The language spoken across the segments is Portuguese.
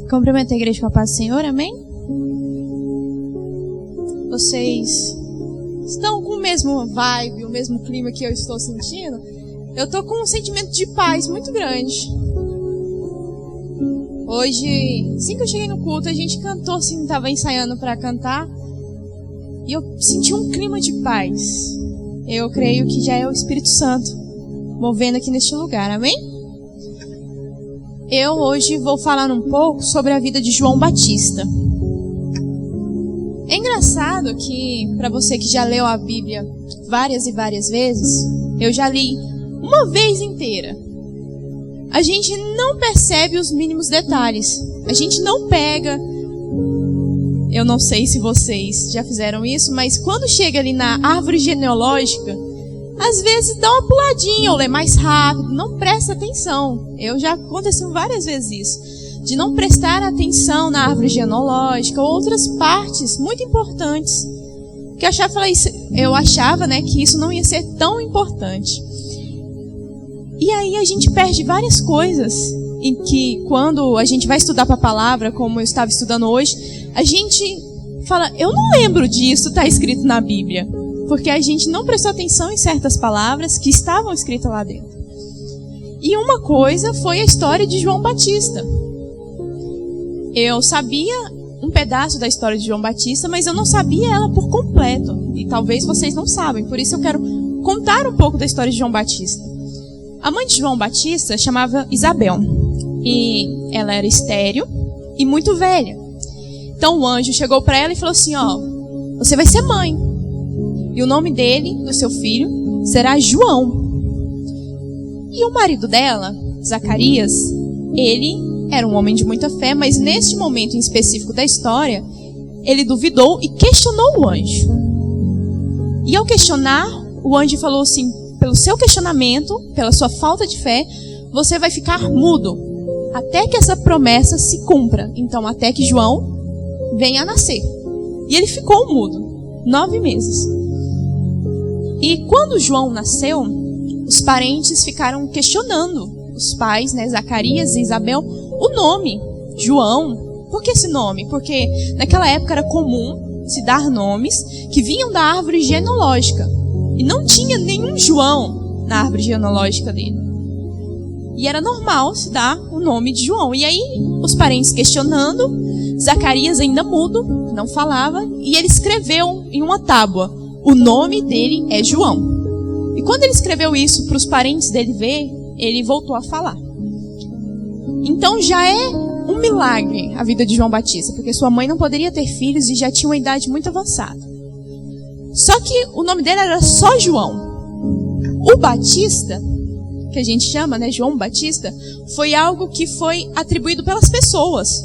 Cumprimento a igreja com a paz do Senhor, amém? Vocês estão com o mesmo vibe, o mesmo clima que eu estou sentindo? Eu estou com um sentimento de paz muito grande. Hoje, assim que eu cheguei no culto, a gente cantou, assim, estava ensaiando para cantar. E eu senti um clima de paz. Eu creio que já é o Espírito Santo movendo aqui neste lugar, amém? Eu hoje vou falar um pouco sobre a vida de João Batista. É engraçado que, para você que já leu a Bíblia várias e várias vezes, eu já li uma vez inteira. A gente não percebe os mínimos detalhes. A gente não pega... Eu não sei se vocês já fizeram isso, mas quando chega ali na árvore genealógica, às vezes dá uma puladinha ou lê mais rápido, não presta atenção. Já aconteceu várias vezes isso, de não prestar atenção na árvore genealógica ou outras partes muito importantes. Porque eu achava, né, que isso não ia ser tão importante. E aí a gente perde várias coisas em que, quando a gente vai estudar para a palavra, como eu estava estudando hoje, a gente fala, eu não lembro disso, está escrito na Bíblia. Porque a gente não prestou atenção em certas palavras que estavam escritas lá dentro. E uma coisa foi a história de João Batista. Eu sabia um pedaço da história de João Batista, mas eu não sabia ela por completo. E talvez vocês não sabem, por isso eu quero contar um pouco da história de João Batista. A mãe de João Batista chamava Isabel. E ela era estéril e muito velha. Então o anjo chegou para ela e falou assim, você vai ser mãe. E o nome dele, do seu filho, será João. E o marido dela, Zacarias, ele era um homem de muita fé, mas neste momento em específico da história, ele duvidou e questionou o anjo. E ao questionar, o anjo falou assim, pelo seu questionamento, pela sua falta de fé, você vai ficar mudo, até que essa promessa se cumpra. Então, até que João venha a nascer. E ele ficou mudo, 9 meses. E quando João nasceu, os parentes ficaram questionando os pais, né, Zacarias e Isabel, o nome, João. Por que esse nome? Porque naquela época era comum se dar nomes que vinham da árvore genealógica. E não tinha nenhum João na árvore genealógica dele. E era normal se dar o nome de João. E aí, os parentes questionando, Zacarias ainda mudo, não falava, e ele escreveu em uma tábua, o nome dele é João. E quando ele escreveu isso para os parentes dele ver, ele voltou a falar. Então já é um milagre a vida de João Batista, porque sua mãe não poderia ter filhos e já tinha uma idade muito avançada. Só que o nome dele era só João. O Batista, que a gente chama, né, João Batista, foi algo que foi atribuído pelas pessoas.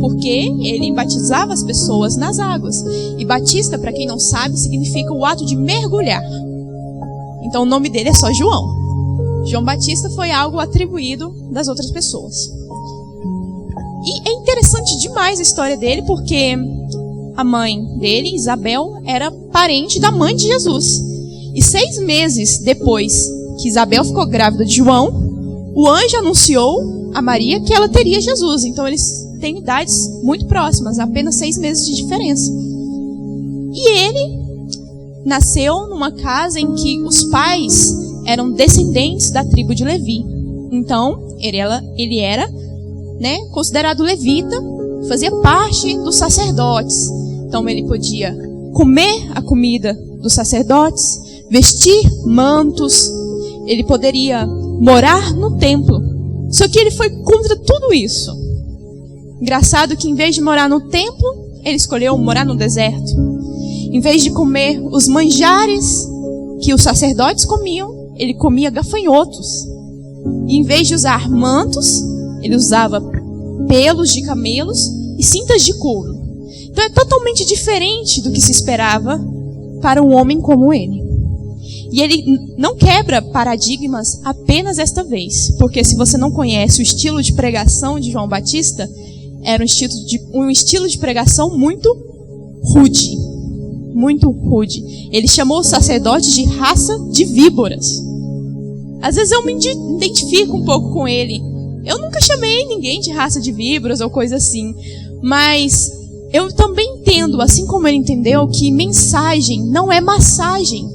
Porque ele batizava as pessoas nas águas. E batista, para quem não sabe, significa o ato de mergulhar. Então o nome dele é só João. João Batista foi algo atribuído das outras pessoas. E é interessante demais a história dele, porque a mãe dele, Isabel, era parente da mãe de Jesus. E 6 meses depois que Isabel ficou grávida de João, o anjo anunciou a Maria que ela teria Jesus. Então eles têm idades muito próximas, apenas 6 meses de diferença. E ele nasceu numa casa em que os pais eram descendentes da tribo de Levi. Então, ele era, né, considerado levita, fazia parte dos sacerdotes. Então, ele podia comer a comida dos sacerdotes, vestir mantos, ele poderia morar no templo. Só que ele foi contra tudo isso. Engraçado que em vez de morar no templo, ele escolheu morar no deserto. Em vez de comer os manjares que os sacerdotes comiam, ele comia gafanhotos. E em vez de usar mantos, ele usava pelos de camelos e cintas de couro. Então é totalmente diferente do que se esperava para um homem como ele. E ele não quebra paradigmas apenas esta vez. Porque se você não conhece o estilo de pregação de João Batista, era um estilo de pregação muito rude. Muito rude. Ele chamou os sacerdotes de raça de víboras. Às vezes eu me identifico um pouco com ele. Eu nunca chamei ninguém de raça de víboras ou coisa assim. Mas eu também entendo, assim como ele entendeu, que mensagem não é massagem.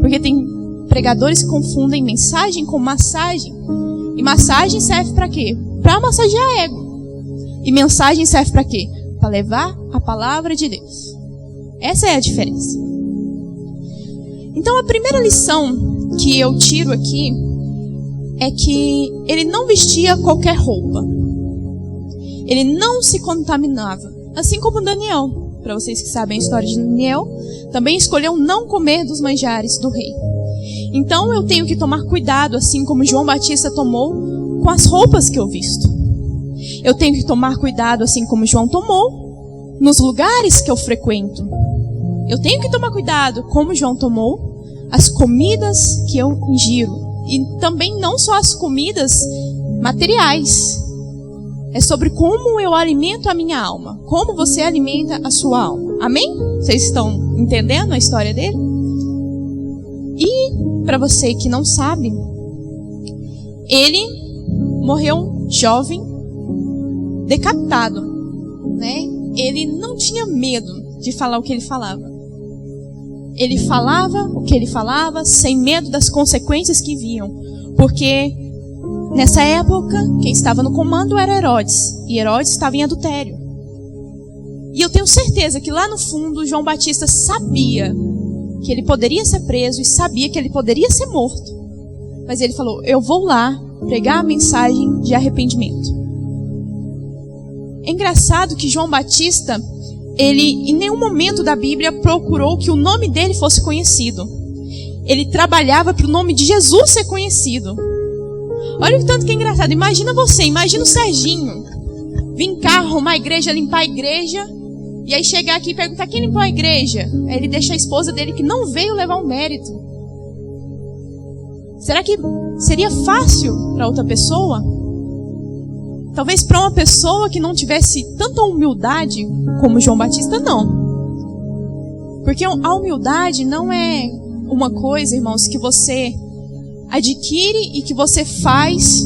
Porque tem pregadores que confundem mensagem com massagem. E massagem serve para quê? Para massagear ego. E mensagem serve para quê? Para levar a palavra de Deus. Essa é a diferença. Então a primeira lição que eu tiro aqui é que ele não vestia qualquer roupa. Ele não se contaminava. Assim como Daniel, para vocês que sabem a história de Daniel, também escolheu não comer dos manjares do rei. Então eu tenho que tomar cuidado, assim como João Batista tomou, com as roupas que eu visto. Eu tenho que tomar cuidado, assim como João tomou, nos lugares que eu frequento. Eu tenho que tomar cuidado, como João tomou, as comidas que eu ingiro. E também não só as comidas materiais. É sobre como eu alimento a minha alma. Como você alimenta a sua alma. Amém? Vocês estão entendendo a história dele? E, para você que não sabe, ele morreu jovem, decapitado, né? Ele não tinha medo de falar o que ele falava. Ele falava o que ele falava sem medo das consequências que vinham. Porque nessa época, quem estava no comando era Herodes. E Herodes estava em adultério. E eu tenho certeza que lá no fundo, João Batista sabia que ele poderia ser preso e sabia que ele poderia ser morto. Mas ele falou, eu vou lá pregar a mensagem de arrependimento. É engraçado que João Batista, ele em nenhum momento da Bíblia procurou que o nome dele fosse conhecido. Ele trabalhava para o nome de Jesus ser conhecido. Olha o tanto que é engraçado. Imagina você, imagina o Serginho vir cá arrumar a igreja, limpar a igreja, e aí chegar aqui e perguntar quem limpou a igreja. Aí ele deixa a esposa dele que não veio levar o mérito. Será que seria fácil para outra pessoa? Talvez para uma pessoa que não tivesse tanta humildade como João Batista, não. Porque a humildade não é uma coisa, irmãos, que você adquire e que você faz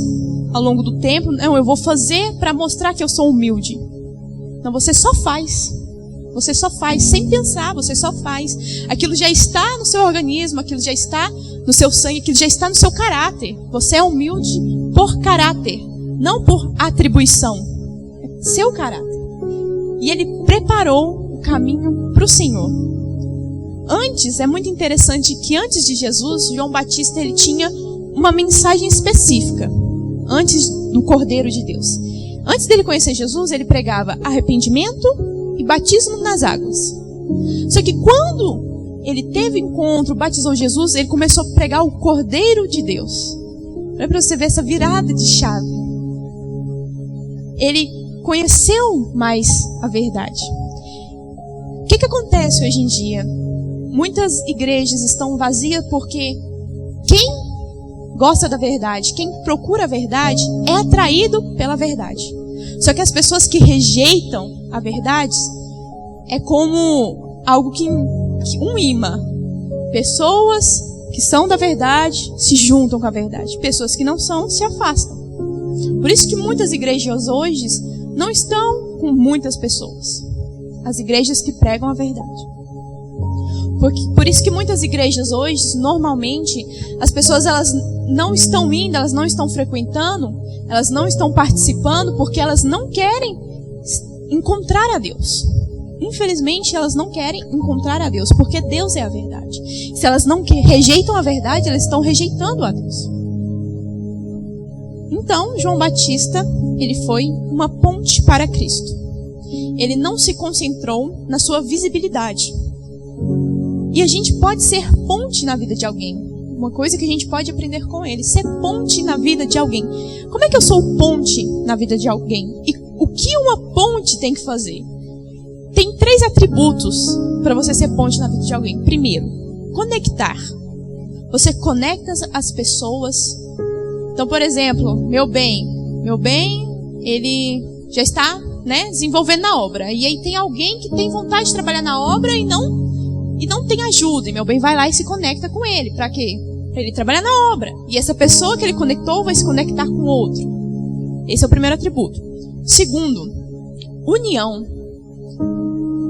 ao longo do tempo. Não, eu vou fazer para mostrar que eu sou humilde. Não, você só faz. Você só faz sem pensar, você só faz. Aquilo já está no seu organismo, aquilo já está no seu sangue, aquilo já está no seu caráter. Você é humilde por caráter, não por atribuição. É seu caráter. E ele preparou o caminho para o Senhor. Antes, é muito interessante que antes de Jesus, João Batista ele tinha uma mensagem específica. Antes do Cordeiro de Deus. Antes dele conhecer Jesus, ele pregava arrependimento e batismo nas águas. Só que quando ele teve encontro, batizou Jesus, ele começou a pregar o Cordeiro de Deus. Olha para você ver essa virada de chave. Ele conheceu mais a verdade. O que acontece hoje em dia? Muitas igrejas estão vazias porque quem gosta da verdade, quem procura a verdade, é atraído pela verdade. Só que as pessoas que rejeitam a verdade é como algo que um imã. Pessoas que são da verdade se juntam com a verdade. Pessoas que não são se afastam. Por isso que muitas igrejas hoje não estão com muitas pessoas. As igrejas que pregam a verdade. Por isso que muitas igrejas hoje, normalmente, as pessoas elas não estão indo, elas não estão frequentando, elas não estão participando porque elas não querem encontrar a Deus. Infelizmente, elas não querem encontrar a Deus, porque Deus é a verdade. Se elas não rejeitam a verdade, elas estão rejeitando a Deus. Então, João Batista, ele foi uma ponte para Cristo. Ele não se concentrou na sua visibilidade. E a gente pode ser ponte na vida de alguém. Uma coisa que a gente pode aprender com ele, ser ponte na vida de alguém. Como é que eu sou ponte na vida de alguém? E o que uma ponte tem que fazer? Tem 3 atributos para você ser ponte na vida de alguém. Primeiro, conectar. Você conecta as pessoas. Então, por exemplo, meu bem, ele já está, desenvolvendo na obra. E aí tem alguém que tem vontade de trabalhar na obra e não tem ajuda. E meu bem vai lá e se conecta com ele. Para quê? Para ele trabalhar na obra. E essa pessoa que ele conectou vai se conectar com outro. Esse é o primeiro atributo. Segundo, união.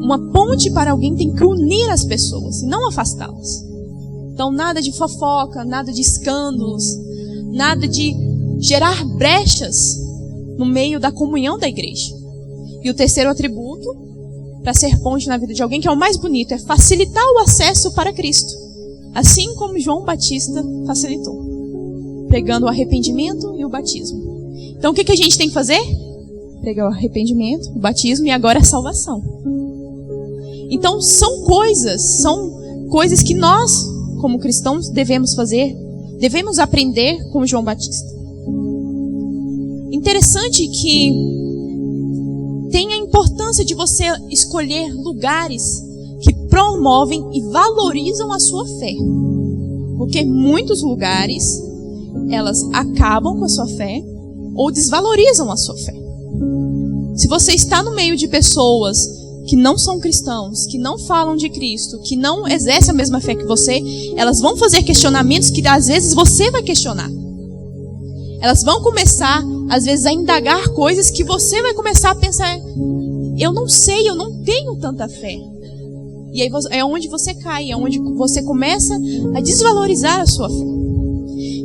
Uma ponte para alguém tem que unir as pessoas e não afastá-las. Então, nada de fofoca, nada de escândalos, nada de gerar brechas no meio da comunhão da igreja. E o terceiro atributo, para ser ponte na vida de alguém, que é o mais bonito, é facilitar o acesso para Cristo. Assim como João Batista facilitou, pregando o arrependimento e o batismo. Então, o que a gente tem que fazer? Pregar o arrependimento, o batismo e agora a salvação. Então, são coisas que nós, como cristãos, devemos fazer, devemos aprender com João Batista. Interessante que tem a importância de você escolher lugares que promovem e valorizam a sua fé. Porque muitos lugares, elas acabam com a sua fé ou desvalorizam a sua fé. Se você está no meio de pessoas que não são cristãos, que não falam de Cristo, que não exercem a mesma fé que você, elas vão fazer questionamentos que às vezes você vai questionar. Elas vão começar, às vezes, a indagar coisas que você vai começar a pensar, eu não sei, eu não tenho tanta fé. E aí é onde você cai, é onde você começa a desvalorizar a sua fé.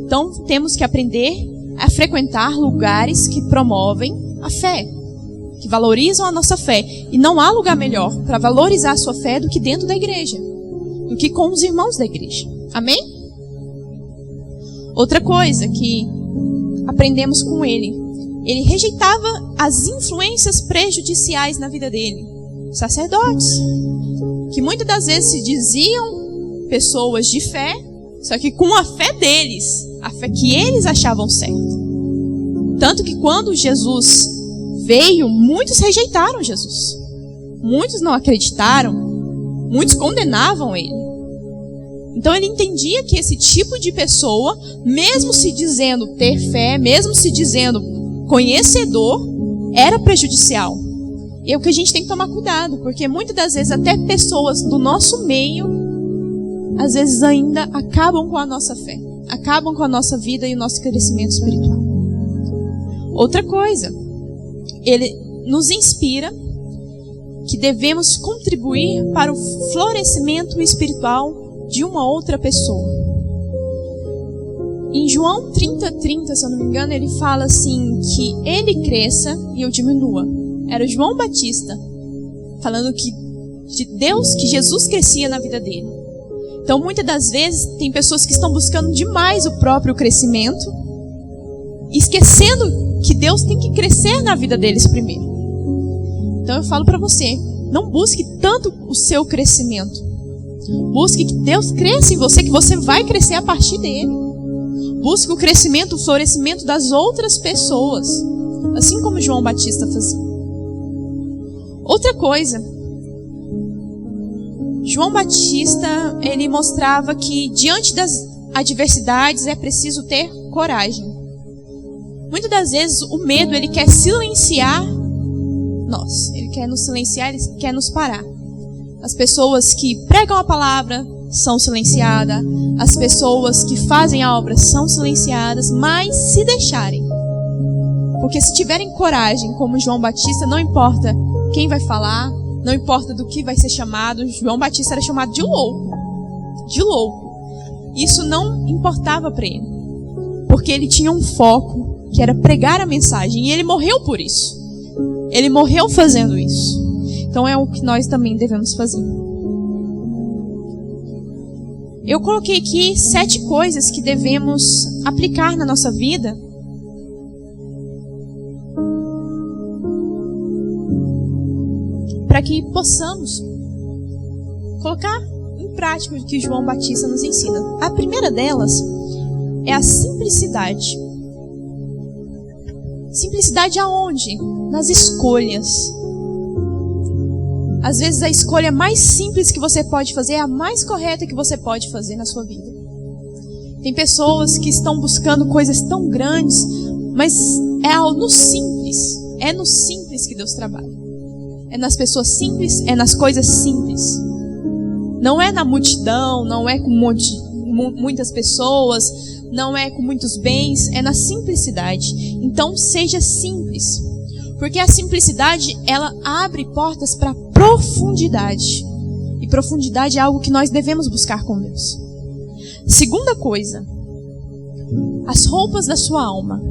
Então, temos que aprender a frequentar lugares que promovem a fé, que valorizam a nossa fé. E não há lugar melhor para valorizar a sua fé do que dentro da igreja, do que com os irmãos da igreja. Amém? Outra coisa que aprendemos com ele rejeitava as influências prejudiciais na vida dele. Sacerdotes, que muitas das vezes se diziam pessoas de fé, só que com a fé deles, a fé que eles achavam certa. Tanto que quando Jesus veio, muitos rejeitaram Jesus. Muitos não acreditaram, muitos condenavam ele. Então ele entendia que esse tipo de pessoa, mesmo se dizendo ter fé, mesmo se dizendo conhecedor, era prejudicial. E é o que a gente tem que tomar cuidado, porque muitas das vezes até pessoas do nosso meio, às vezes ainda acabam com a nossa fé, acabam com a nossa vida e o nosso crescimento espiritual. Outra coisa, ele nos inspira que devemos contribuir para o florescimento espiritual de uma outra pessoa. Em João 30:30, se eu não me engano, ele fala assim, que ele cresça e eu diminua. Era João Batista falando que de Deus, que Jesus crescia na vida dele. Então, muitas das vezes, tem pessoas que estão buscando demais o próprio crescimento, esquecendo que Deus tem que crescer na vida deles primeiro. Então, eu falo para você, não busque tanto o seu crescimento. Busque que Deus cresça em você, que você vai crescer a partir dele. Busque o crescimento, o florescimento das outras pessoas, assim como João Batista fazia. Outra coisa, João Batista, ele mostrava que diante das adversidades é preciso ter coragem. Muitas das vezes o medo, ele quer silenciar nós, ele quer nos silenciar, ele quer nos parar. As pessoas que pregam a palavra são silenciadas, as pessoas que fazem a obra são silenciadas, mas se deixarem. Porque se tiverem coragem, como João Batista, não importa quem vai falar, não importa do que vai ser chamado. João Batista era chamado de louco. De louco. Isso não importava para ele, porque ele tinha um foco, que era pregar a mensagem, e ele morreu por isso. Ele morreu fazendo isso. Então é o que nós também devemos fazer. Eu coloquei aqui 7 coisas que devemos aplicar na nossa vida para que possamos colocar em prática o que João Batista nos ensina. A primeira delas é a simplicidade. Simplicidade aonde? Nas escolhas. Às vezes a escolha mais simples que você pode fazer é a mais correta que você pode fazer na sua vida. Tem pessoas que estão buscando coisas tão grandes, mas é no simples. É no simples que Deus trabalha. É nas pessoas simples, é nas coisas simples. Não é na multidão, não é com muitas pessoas, não é com muitos bens, é na simplicidade. Então seja simples, porque a simplicidade, ela abre portas para profundidade. E profundidade é algo que nós devemos buscar com Deus. Segunda coisa, as roupas da sua alma.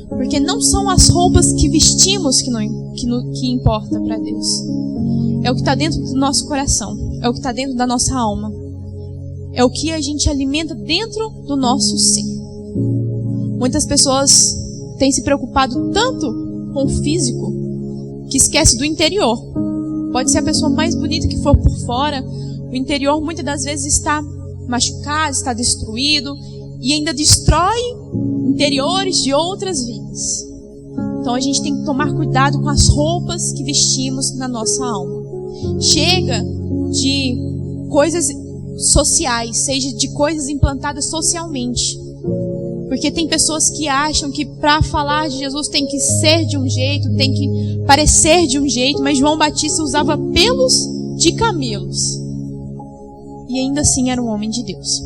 Porque não são as roupas que vestimos que importa para Deus. É o que está dentro do nosso coração. É o que está dentro da nossa alma. É o que a gente alimenta dentro do nosso ser. Muitas pessoas têm se preocupado tanto com o físico que esquece do interior. Pode ser a pessoa mais bonita que for por fora, o interior muitas das vezes está machucado, está destruído e ainda destrói interiores de outras vidas. Então a gente tem que tomar cuidado com as roupas que vestimos na nossa alma. Chega de coisas sociais, seja de coisas implantadas socialmente. Porque tem pessoas que acham que para falar de Jesus tem que ser de um jeito, tem que parecer de um jeito, mas João Batista usava pelos de camelos. E ainda assim era um homem de Deus.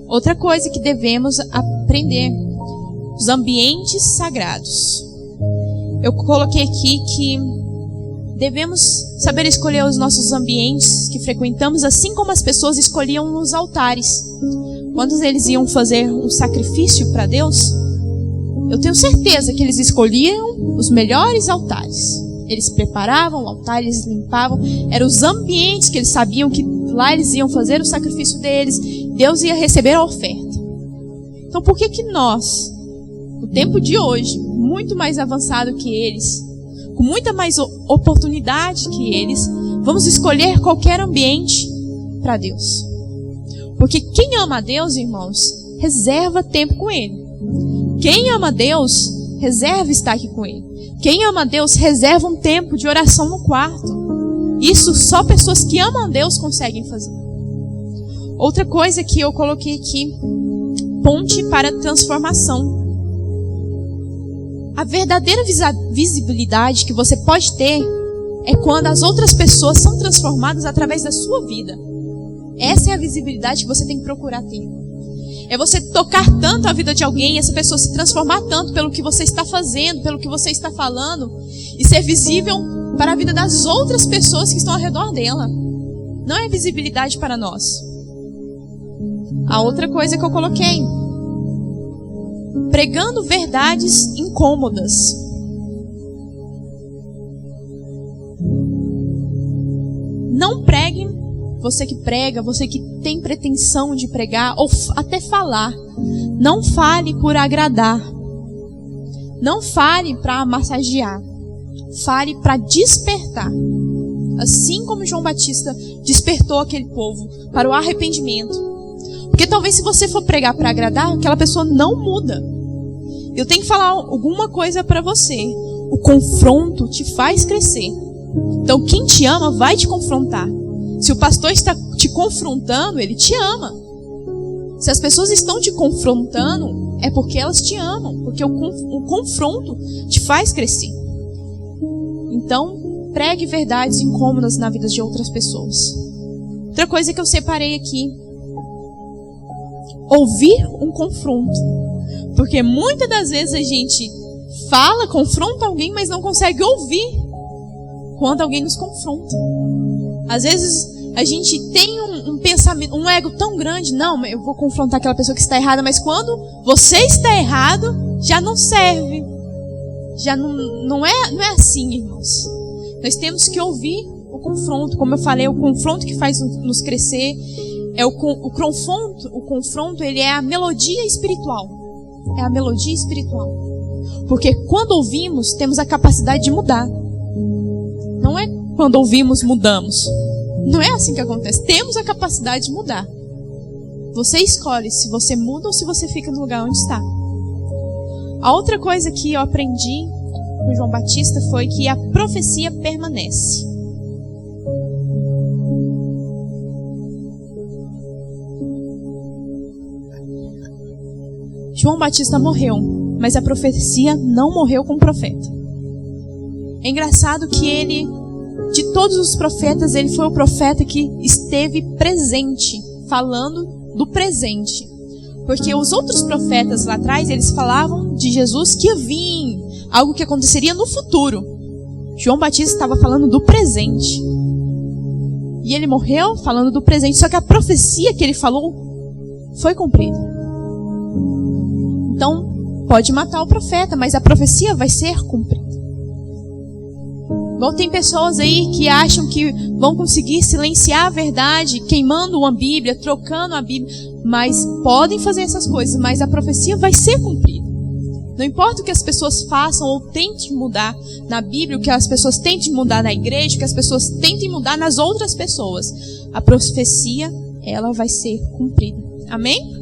Outra coisa que devemos aprender, os ambientes sagrados. Eu coloquei aqui que devemos saber escolher os nossos ambientes que frequentamos, assim como as pessoas escolhiam os altares. Quando eles iam fazer um sacrifício para Deus, eu tenho certeza que eles escolhiam os melhores altares. Eles preparavam o altar, eles limpavam. Eram os ambientes que eles sabiam que lá eles iam fazer o sacrifício deles. Deus ia receber a oferta. Então por que nós, no tempo de hoje, muito mais avançado que eles, com muita mais oportunidade que eles, vamos escolher qualquer ambiente para Deus? Porque quem ama a Deus, irmãos, reserva tempo com Ele. Quem ama a Deus, reserva estar aqui com Ele. Quem ama a Deus, reserva um tempo de oração no quarto. Isso só pessoas que amam a Deus conseguem fazer. Outra coisa que eu coloquei aqui, ponte para a transformação. A verdadeira visibilidade que você pode ter é quando as outras pessoas são transformadas através da sua vida. Essa é a visibilidade que você tem que procurar ter. É você tocar tanto a vida de alguém, essa pessoa se transformar tanto pelo que você está fazendo, pelo que você está falando, e ser visível para a vida das outras pessoas que estão ao redor dela. Não é visibilidade para nós. A outra coisa que eu coloquei, pregando verdades incômodas. Não pregue, você que prega, você que tem pretensão de pregar, ou até falar. Não fale por agradar. Não fale para massagear. Fale para despertar. Assim como João Batista despertou aquele povo para o arrependimento. Porque talvez se você for pregar para agradar, aquela pessoa não muda. Eu tenho que falar alguma coisa para você. O confronto te faz crescer. Então quem te ama vai te confrontar. Se o pastor está te confrontando, ele te ama. Se as pessoas estão te confrontando, é porque elas te amam. Porque o confronto te faz crescer. Então, pregue verdades incômodas na vida de outras pessoas. Outra coisa que eu separei aqui. Ouvir um confronto. Porque muitas das vezes a gente fala, confronta alguém, mas não consegue ouvir quando alguém nos confronta. Às vezes a gente tem um pensamento, um ego tão grande, não, eu vou confrontar aquela pessoa que está errada, mas quando você está errado, já não serve. Já não é assim, irmãos. Nós temos que ouvir o confronto. Como eu falei, o confronto que faz nos crescer. É o confronto, ele é a melodia espiritual. É a melodia espiritual. Porque quando ouvimos, temos a capacidade de mudar. Não é quando ouvimos, mudamos. Não é assim que acontece. Temos a capacidade de mudar. Você escolhe se você muda ou se você fica no lugar onde está. A outra coisa que eu aprendi com João Batista foi que a profecia permanece. João Batista morreu, mas a profecia não morreu com o profeta. É engraçado que ele, de todos os profetas, ele foi o profeta que esteve presente, falando do presente. Porque os outros profetas lá atrás, eles falavam de Jesus que ia vir, algo que aconteceria no futuro. João Batista estava falando do presente. E ele morreu falando do presente, só que a profecia que ele falou foi cumprida. Então, pode matar o profeta, mas a profecia vai ser cumprida. Bom, tem pessoas aí que acham que vão conseguir silenciar a verdade, queimando uma Bíblia, trocando a Bíblia, mas podem fazer essas coisas, mas a profecia vai ser cumprida. Não importa o que as pessoas façam ou tentem mudar na Bíblia, o que as pessoas tentem mudar na igreja, o que as pessoas tentem mudar nas outras pessoas, a profecia, ela vai ser cumprida. Amém?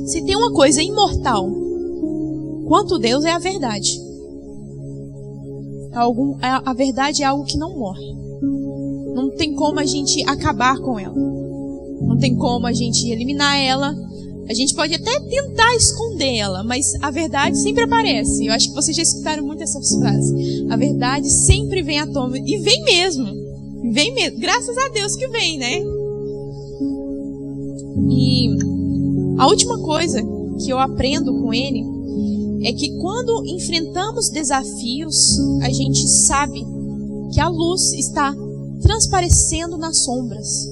Se tem uma coisa imortal, quanto Deus, é a verdade. A verdade é algo que não morre. Não tem como a gente acabar com ela. Não tem como a gente eliminar ela. A gente pode até tentar esconder ela, mas a verdade sempre aparece. Eu acho que vocês já escutaram muito essas frases. A verdade sempre vem à tona. E vem mesmo. Vem mesmo. Graças a Deus que vem, né? E a última coisa que eu aprendo com ele é que quando enfrentamos desafios, a gente sabe que a luz está transparecendo nas sombras.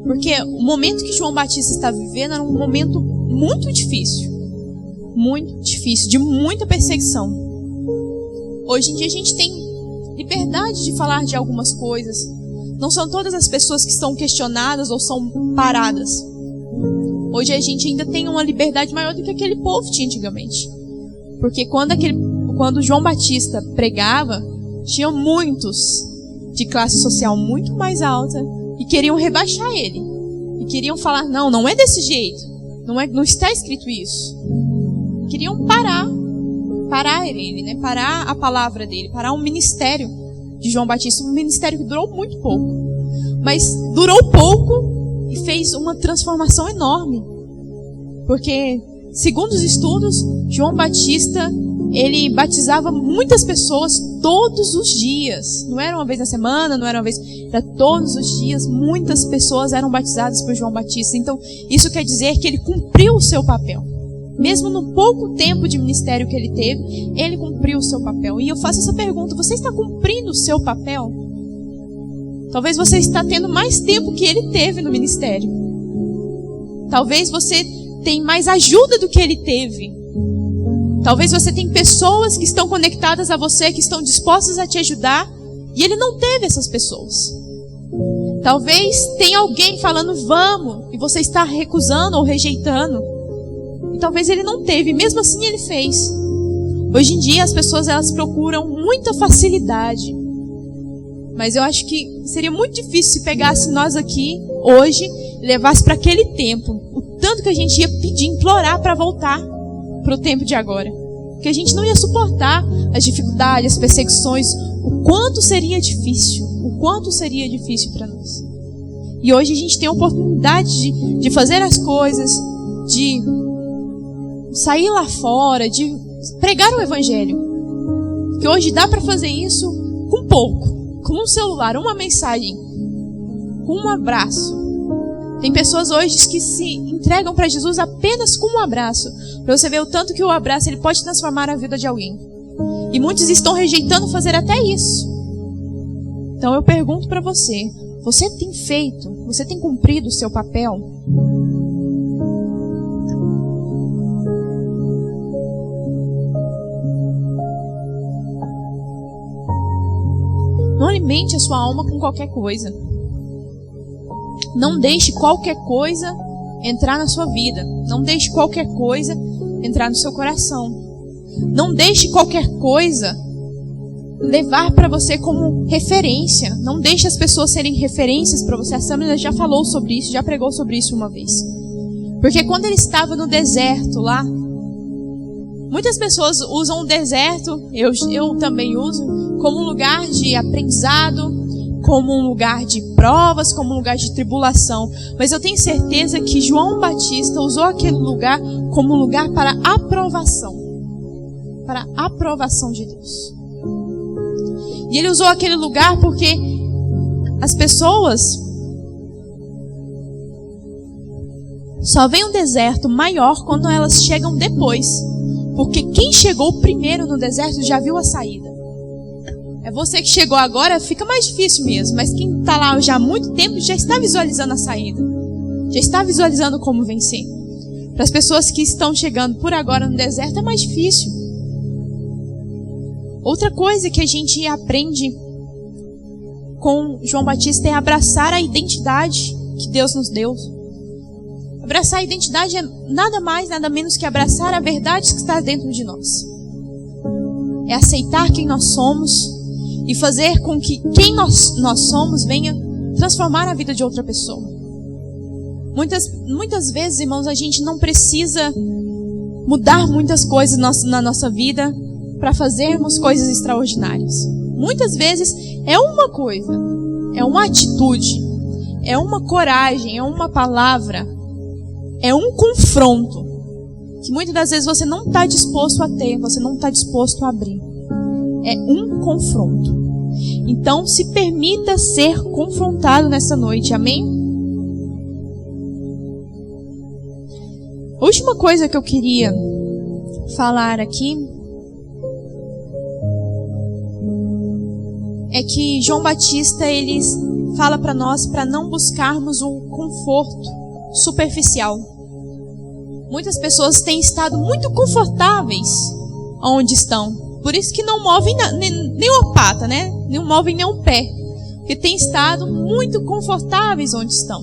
Porque o momento que João Batista está vivendo era um momento muito difícil, de muita perseguição. Hoje em dia a gente tem liberdade de falar de algumas coisas. Não são todas as pessoas que estão questionadas ou são paradas. Hoje a gente ainda tem uma liberdade maior do que aquele povo tinha antigamente. Porque quando João Batista pregava, tinha muitos de classe social muito mais alta e queriam rebaixar ele. E queriam falar, não é desse jeito. Não está escrito isso. Queriam parar ele, né? Parar a palavra dele, parar o ministério de João Batista. Um ministério que durou muito pouco. Mas durou pouco e fez uma transformação enorme. Porque, segundo os estudos, João Batista, ele batizava muitas pessoas todos os dias. Não era uma vez na semana, não era uma vez, era todos os dias. Muitas pessoas eram batizadas por João Batista. Então, isso quer dizer que ele cumpriu o seu papel. Mesmo no pouco tempo de ministério que ele teve, ele cumpriu o seu papel. E eu faço essa pergunta, você está cumprindo o seu papel? Talvez você está tendo mais tempo que ele teve no ministério. Talvez você tem mais ajuda do que ele teve. Talvez você tenha pessoas que estão conectadas a você, que estão dispostas a te ajudar, e ele não teve essas pessoas. Talvez tenha alguém falando vamos, e você está recusando ou rejeitando. E talvez ele não teve, mesmo assim ele fez. Hoje em dia as pessoas elas procuram muita facilidade. Mas eu acho que seria muito difícil se pegasse nós aqui hoje e levasse para aquele tempo. O tanto que a gente ia pedir, implorar para voltar para o tempo de agora. Porque a gente não ia suportar as dificuldades, as perseguições. O quanto seria difícil. O quanto seria difícil para nós. E hoje a gente tem a oportunidade de fazer as coisas, de sair lá fora, de pregar o evangelho. Que hoje dá para fazer isso com pouco. Com um celular, uma mensagem, com um abraço. Tem pessoas hoje que se entregam para Jesus apenas com um abraço. Para você ver o tanto que o abraço ele pode transformar a vida de alguém. E muitos estão rejeitando fazer até isso. Então eu pergunto para você, você tem feito, você tem cumprido o seu papel? Não alimente a sua alma com qualquer coisa. Não deixe qualquer coisa entrar na sua vida. Não deixe qualquer coisa entrar no seu coração. Não deixe qualquer coisa levar para você como referência. Não deixe as pessoas serem referências para você. A Samila já falou sobre isso, já pregou sobre isso uma vez. Porque quando ele estava no deserto lá, muitas pessoas usam o deserto, eu também uso, como um lugar de aprendizado, como um lugar de provas, como um lugar de tribulação. Mas eu tenho certeza que João Batista usou aquele lugar como um lugar para aprovação. Para a aprovação de Deus. E ele usou aquele lugar porque as pessoas só veem um deserto maior quando elas chegam depois. Porque quem chegou primeiro no deserto já viu a saída. É você que chegou agora, fica mais difícil mesmo. Mas quem está lá já há muito tempo já está visualizando a saída. Já está visualizando como vencer. Para as pessoas que estão chegando por agora no deserto é mais difícil. Outra coisa que a gente aprende com João Batista é abraçar a identidade que Deus nos deu. Abraçar a identidade é nada mais, nada menos que abraçar a verdade que está dentro de nós. É aceitar quem nós somos e fazer com que quem nós somos venha transformar a vida de outra pessoa. Muitas vezes, irmãos, a gente não precisa mudar muitas coisas na nossa vida para fazermos coisas extraordinárias. Muitas vezes é uma coisa, é uma atitude, é uma coragem, é uma palavra, é um confronto que muitas das vezes você não está disposto a ter, você não está disposto a abrir. É um confronto. Então, se permita ser confrontado nessa noite, amém? A última coisa que eu queria falar aqui é que João Batista, ele fala para nós para não buscarmos um conforto superficial. Muitas pessoas têm estado muito confortáveis onde estão. Por isso que não movem nem uma pata, né? Não movem nem um pé. Porque têm estado muito confortáveis onde estão.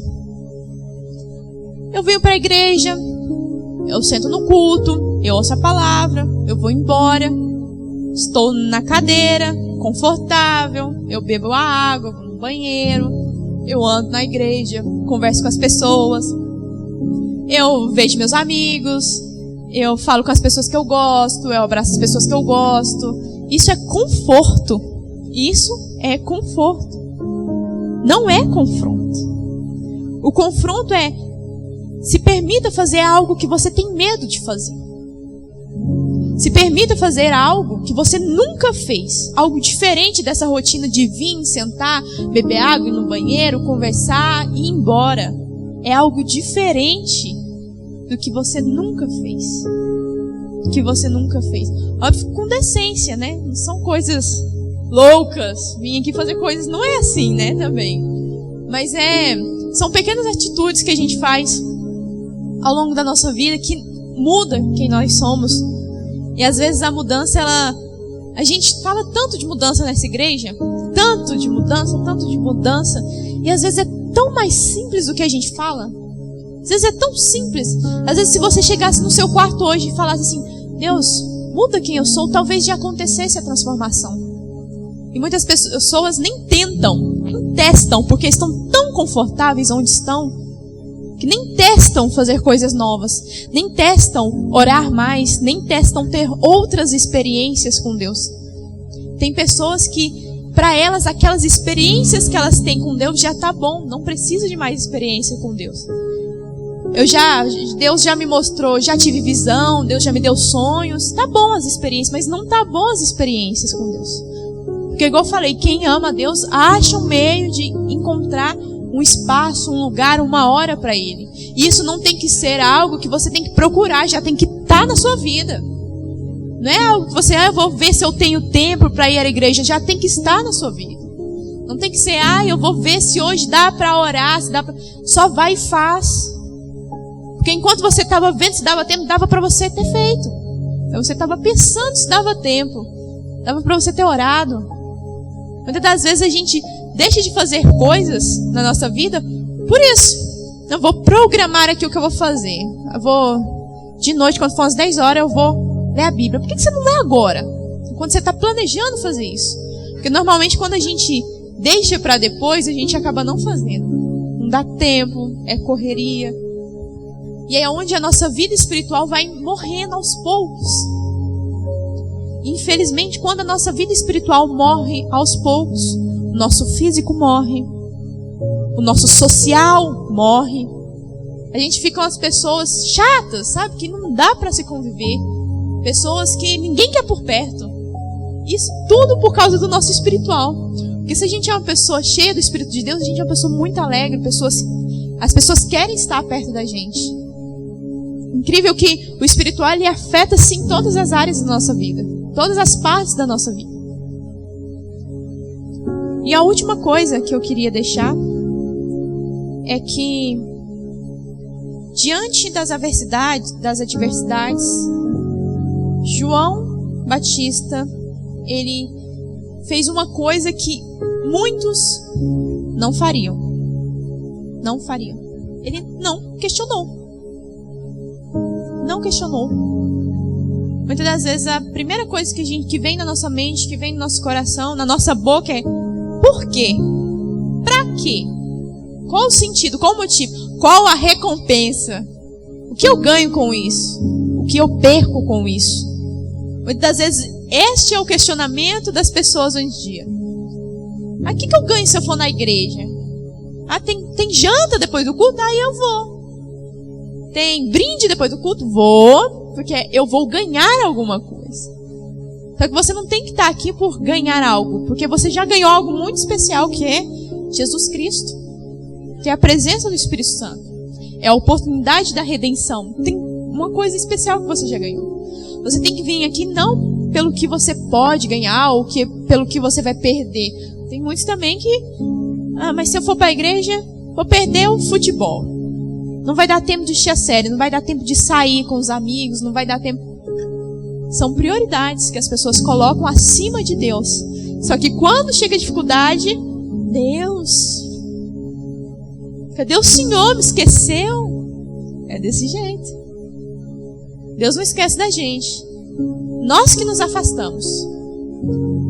Eu venho para a igreja, eu sento no culto, eu ouço a palavra, eu vou embora, estou na cadeira, confortável, eu bebo a água, vou no banheiro, eu ando na igreja, converso com as pessoas, eu vejo meus amigos, eu falo com as pessoas que eu gosto, eu abraço as pessoas que eu gosto. Isso é conforto. Isso é conforto. Não é confronto. O confronto é: se permita fazer algo que você tem medo de fazer. Se permita fazer algo que você nunca fez. Algo diferente dessa rotina de vir, sentar, beber água, ir no banheiro, conversar e ir embora. É algo diferente do que você nunca fez. Do que você nunca fez. Óbvio, com decência, né? Não são coisas loucas. Vim aqui fazer coisas, não é assim, né? Também. Mas são pequenas atitudes que a gente faz ao longo da nossa vida que muda quem nós somos. E às vezes a mudança, a gente fala tanto de mudança nessa igreja, tanto de mudança, e às vezes é tão mais simples do que a gente fala. Às vezes é tão simples. Às vezes se você chegasse no seu quarto hoje e falasse assim: Deus, muda quem eu sou, talvez já acontecesse a transformação. E muitas pessoas nem testam, porque estão tão confortáveis onde estão, que nem testam fazer coisas novas, nem testam orar mais, nem testam ter outras experiências com Deus. Tem pessoas que, para elas, aquelas experiências que elas têm com Deus já tá bom, não precisa de mais experiência com Deus. Deus já me mostrou, já tive visão, Deus já me deu sonhos, tá bom as experiências, mas não tá bom as experiências com Deus. Porque igual eu falei, quem ama a Deus acha um meio de encontrar um espaço, um lugar, uma hora para Ele. E isso não tem que ser algo que você tem que procurar, já tem que estar na sua vida. Não é algo que você, eu vou ver se eu tenho tempo para ir à igreja, já tem que estar na sua vida. Não tem que ser, eu vou ver se hoje dá para orar, se dá pra... Só vai e faz. Porque enquanto você estava vendo se dava tempo, dava para você ter feito. Então você estava pensando se dava tempo, dava para você ter orado. Muitas das vezes a gente deixa de fazer coisas na nossa vida por isso. Eu vou programar aqui o que eu vou fazer. Eu vou, de noite, quando for às 10 horas, eu vou ler a Bíblia. Por que você não lê agora? Quando você está planejando fazer isso. Porque normalmente quando a gente deixa para depois, a gente acaba não fazendo. Não dá tempo, é correria. E é onde a nossa vida espiritual vai morrendo aos poucos. Infelizmente, quando a nossa vida espiritual morre aos poucos, o nosso físico morre, o nosso social morre. A gente fica com as pessoas chatas, sabe? Que não dá para se conviver. Pessoas que ninguém quer por perto. Isso tudo por causa do nosso espiritual. Porque se a gente é uma pessoa cheia do Espírito de Deus, a gente é uma pessoa muito alegre, as pessoas querem estar perto da gente. Incrível que o espiritual, ele afeta sim todas as áreas da nossa vida, todas as partes da nossa vida. E a última coisa que eu queria deixar é que, diante das adversidades, João Batista, ele fez uma coisa que muitos não fariam. Não fariam. Ele não questionou. Não questionou. Muitas das vezes a primeira coisa que vem na nossa mente, que vem no nosso coração, na nossa boca é: por quê? Pra quê? Qual o sentido? Qual o motivo? Qual a recompensa? O que eu ganho com isso? O que eu perco com isso? Muitas das vezes este é o questionamento das pessoas hoje em dia. O que eu ganho se eu for na igreja? Tem janta depois do culto? Aí eu vou. Tem brinde depois do culto? Vou, porque eu vou ganhar alguma coisa. Só que você não tem que estar aqui por ganhar algo, porque você já ganhou algo muito especial, que é Jesus Cristo, que é a presença do Espírito Santo, é a oportunidade da redenção. Tem uma coisa especial que você já ganhou. Você tem que vir aqui não pelo que você pode ganhar ou pelo que você vai perder. Tem muitos também que, mas se eu for para a igreja, vou perder o futebol. Não vai dar tempo de assistir a série, não vai dar tempo de sair com os amigos, não vai dar tempo. São prioridades que as pessoas colocam acima de Deus. Só que quando chega a dificuldade, Deus, cadê o Senhor? Me esqueceu? É desse jeito. Deus não esquece da gente. Nós que nos afastamos.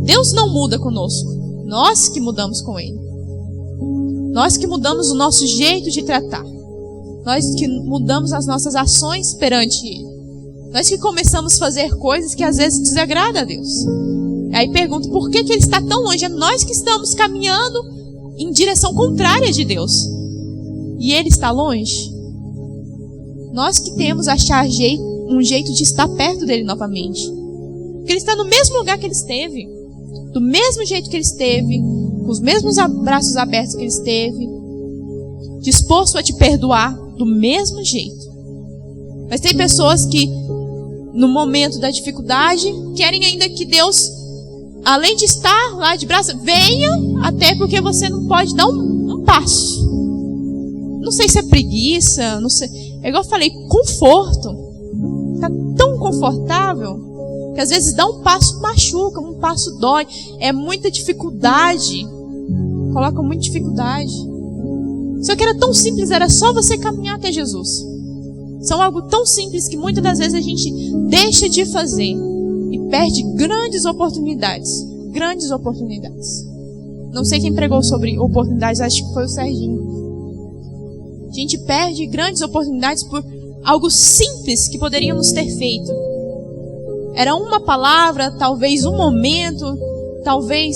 Deus não muda conosco. Nós que mudamos com Ele. Nós que mudamos o nosso jeito de tratar. Nós que mudamos as nossas ações perante Ele. Nós que começamos a fazer coisas que às vezes desagradam a Deus. Aí pergunto, por que Ele está tão longe? É nós que estamos caminhando em direção contrária de Deus. E Ele está longe? Nós que temos a achar um jeito de estar perto dEle novamente. Porque Ele está no mesmo lugar que Ele esteve. Do mesmo jeito que Ele esteve. Com os mesmos braços abertos que Ele esteve. Disposto a te perdoar do mesmo jeito. Mas tem pessoas que, no momento da dificuldade, querem ainda que Deus, além de estar lá de braço, venha, até porque você não pode dar um passo. Não sei se é preguiça, não sei. É igual eu falei, conforto. Tá tão confortável que às vezes dar um passo machuca, um passo dói. É muita dificuldade. Coloca muita dificuldade. Só que era tão simples, era só você caminhar até Jesus. São algo tão simples que muitas das vezes a gente deixa de fazer e perde grandes oportunidades. Grandes oportunidades. Não sei quem pregou sobre oportunidades, acho que foi o Serginho. A gente perde grandes oportunidades por algo simples que poderíamos ter feito. Era uma palavra, talvez um momento, talvez,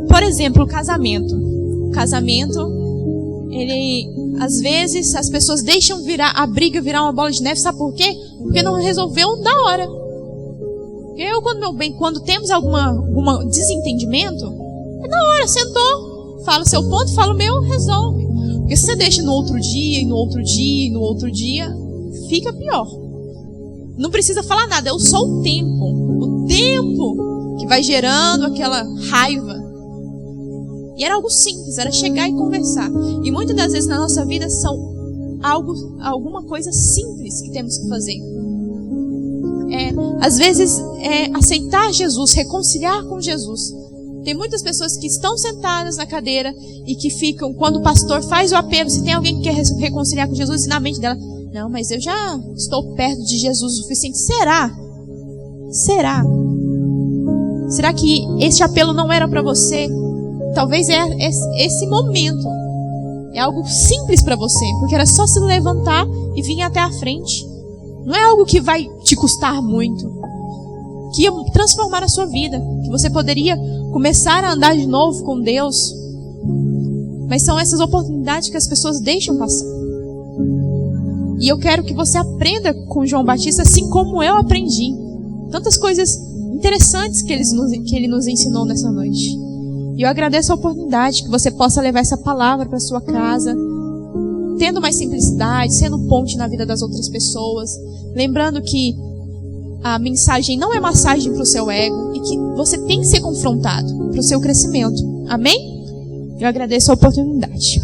por exemplo, o casamento. O casamento, às vezes as pessoas deixam a briga virar uma bola de neve. Sabe por quê? Porque não resolveu na hora. Quando temos algum desentendimento, é na hora, sentou, fala o seu ponto, fala o meu, resolve. Porque se você deixa no outro dia, e no outro dia, e no outro dia, fica pior. Não precisa falar nada, é só o tempo que vai gerando aquela raiva. E era algo simples, era chegar e conversar. E muitas das vezes na nossa vida são alguma coisa simples que temos que fazer. Às vezes é aceitar Jesus, reconciliar com Jesus. Tem muitas pessoas que estão sentadas na cadeira e que ficam, quando o pastor faz o apelo, se tem alguém que quer reconciliar com Jesus, e na mente dela, não, mas eu já estou perto de Jesus o suficiente. Será? Será que este apelo não era para você? Talvez esse momento é algo simples para você, porque era só se levantar e vir até a frente. Não é algo que vai te custar muito, que ia transformar a sua vida, que você poderia começar a andar de novo com Deus. Mas são essas oportunidades que as pessoas deixam passar. E eu quero que você aprenda com João Batista, assim como eu aprendi. Tantas coisas interessantes que ele nos ensinou nessa noite. E eu agradeço a oportunidade que você possa levar essa palavra para sua casa, tendo mais simplicidade, sendo ponte na vida das outras pessoas. Lembrando que a mensagem não é massagem para o seu ego e que você tem que ser confrontado para o seu crescimento. Amém? Eu agradeço a oportunidade.